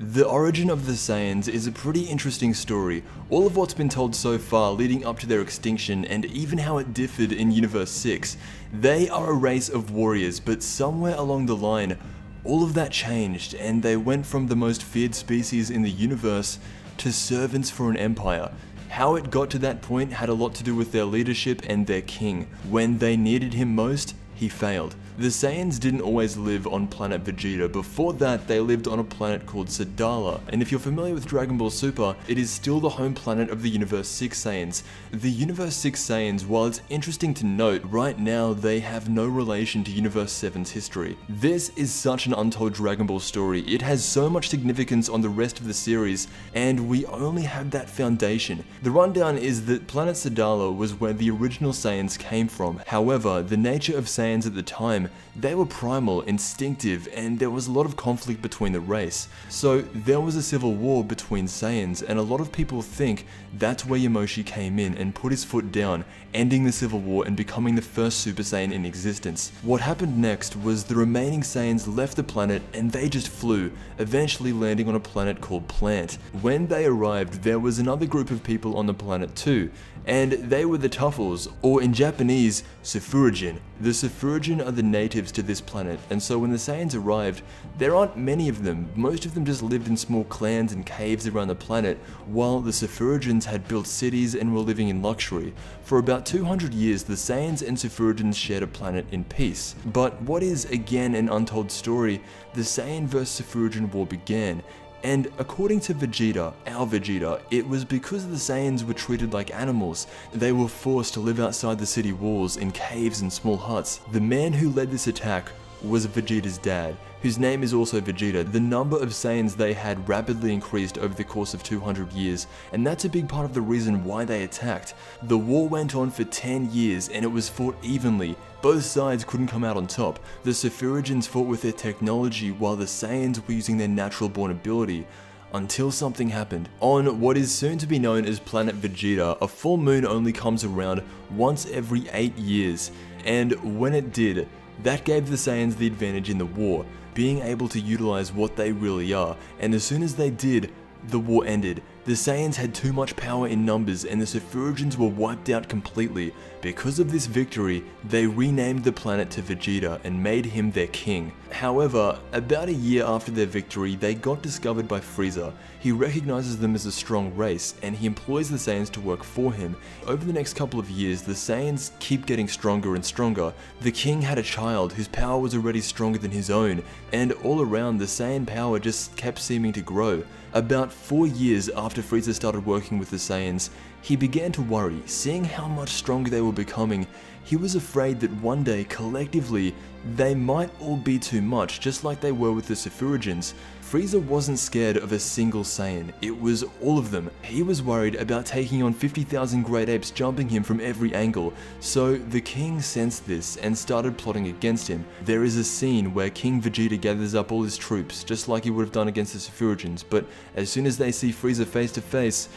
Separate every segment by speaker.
Speaker 1: The origin of the Saiyans is a pretty interesting story. All of what's been told so far leading up to their extinction and even how it differed in Universe 6. They are a race of warriors, but somewhere along the line, all of that changed and they went from the most feared species in the universe to servants for an empire. How it got to that point had a lot to do with their leadership and their king. When they needed him most, he failed. The Saiyans didn't always live on planet Vegeta. Before that, they lived on a planet called Sadala, and if you're familiar with Dragon Ball Super, it is still the home planet of the Universe 6 Saiyans. The Universe 6 Saiyans, while it's interesting to note, right now they have no relation to Universe 7's history. This is such an untold Dragon Ball story. It has so much significance on the rest of the series, and we only have that foundation. The rundown is that planet Sadala was where the original Saiyans came from. However, the nature of Saiyans at the time, they were primal, instinctive, and there was a lot of conflict between the race. So there was a civil war between Saiyans, and a lot of people think that's where Yamoshi came in and put his foot down, ending the civil war and becoming the first Super Saiyan in existence. What happened next was the remaining Saiyans left the planet and they just flew, eventually landing on a planet called Plant. When they arrived, there was another group of people on the planet too, and they were the Tuffles, or in Japanese, Sufurajin. The Sufurajin are the natives to this planet, and so when the Saiyans arrived, there aren't many of them. Most of them just lived in small clans and caves around the planet, while the Sufurajins had built cities and were living in luxury. For about 200 years, the Saiyans and Sufurajins shared a planet in peace. But what is again an untold story, the Saiyan vs Sufurajin war began. And according to Vegeta, our Vegeta, it was because the Saiyans were treated like animals. They were forced to live outside the city walls in caves and small huts. The man who led this attack was Vegeta's dad, whose name is also Vegeta. The number of Saiyans they had rapidly increased over the course of 200 years, and that's a big part of the reason why they attacked. The war went on for 10 years and it was fought evenly. Both sides couldn't come out on top. The Sufurajins fought with their technology while the Saiyans were using their natural born ability. Until something happened. On what is soon to be known as Planet Vegeta, a full moon only comes around once every 8 years, and when it did, that gave the Saiyans the advantage in the war, being able to utilize what they really are, and as soon as they did, the war ended. The Saiyans had too much power in numbers and the Sufurajins were wiped out completely. Because of this victory, they renamed the planet to Vegeta and made him their king. However, about a year after their victory, they got discovered by Frieza. He recognizes them as a strong race and he employs the Saiyans to work for him. Over the next couple of years, the Saiyans keep getting stronger and stronger. The king had a child whose power was already stronger than his own, and all around the Saiyan power just kept seeming to grow. About 4 years after Frieza started working with the Saiyans, he began to worry, seeing how much stronger they were becoming. He was afraid that one day, collectively, they might all be too much, just like they were with the Sufurajins. Frieza wasn't scared of a single Saiyan, it was all of them. He was worried about taking on 50,000 great apes jumping him from every angle, so the king sensed this and started plotting against him. There is a scene where King Vegeta gathers up all his troops, just like he would have done against the Sufurajins, but as soon as they see Frieza face to face,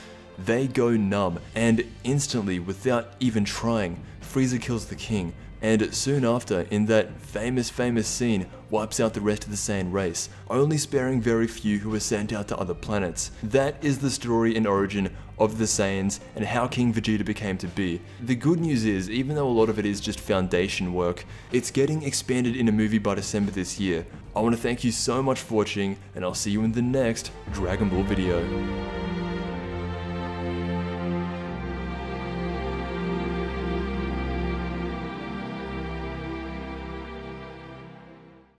Speaker 1: they go numb, and instantly, without even trying, Frieza kills the king, and soon after, in that famous scene, wipes out the rest of the Saiyan race, only sparing very few who were sent out to other planets. That is the story and origin of the Saiyans and how King Vegeta became to be. The good news is, even though a lot of it is just foundation work, it's getting expanded in a movie by December this year. I want to thank you so much for watching, and I'll see you in the next Dragon Ball video.